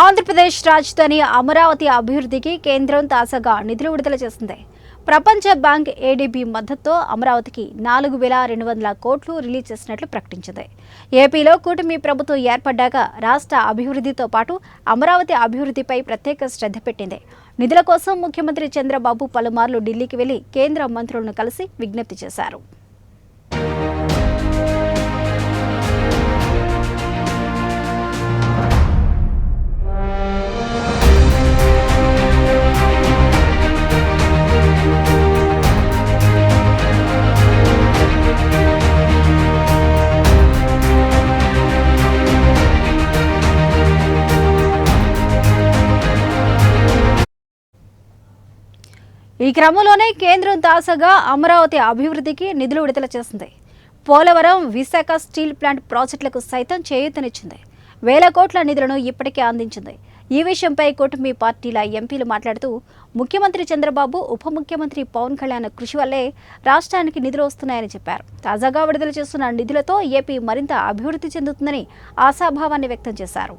ఆంధ్రప్రదేశ్ రాజధాని అమరావతి అభివృద్ధికి కేంద్రం తాజాగా నిధులు విడుదల చేసింది. ప్రపంచ బ్యాంక్ ఏడీబీ మద్దతుతో అమరావతికి 4,200 కోట్లు రిలీజ్ చేసినట్లు ప్రకటించింది. ఏపీలో కూటమి ప్రభుత్వం ఏర్పడ్డాక రాష్ట్ర అభివృద్ధితో పాటు అమరావతి అభివృద్ధిపై ప్రత్యేక శ్రద్ధ పెట్టింది. నిధుల కోసం ముఖ్యమంత్రి చంద్రబాబు పలుమార్లు ఢిల్లీకి వెళ్లి కేంద్ర మంత్రులను కలిసి విజ్ఞప్తి చేశారు. ఈ క్రమంలోనే కేంద్రం తాజాగా అమరావతి అభివృద్ధికి నిధులు విడుదల చేసింది. పోలవరం, విశాఖ స్టీల్ ప్లాంట్ ప్రాజెక్టులకు సైతం చేయూతనిచ్చింది. 1,000 కోట్ల నిధులను ఇప్పటికే అందించింది. ఈ విషయంపై కూటమి పార్టీల ఎంపీలు మాట్లాడుతూ ముఖ్యమంత్రి చంద్రబాబు, ఉప ముఖ్యమంత్రి పవన్ కళ్యాణ్ కృషి వల్లే రాష్ట్రానికి నిధులు వస్తున్నాయని చెప్పారు. తాజాగా విడుదల చేస్తున్న నిధులతో ఏపీ మరింత అభివృద్ధి చెందుతుందని ఆశాభావాన్ని వ్యక్తం చేశారు.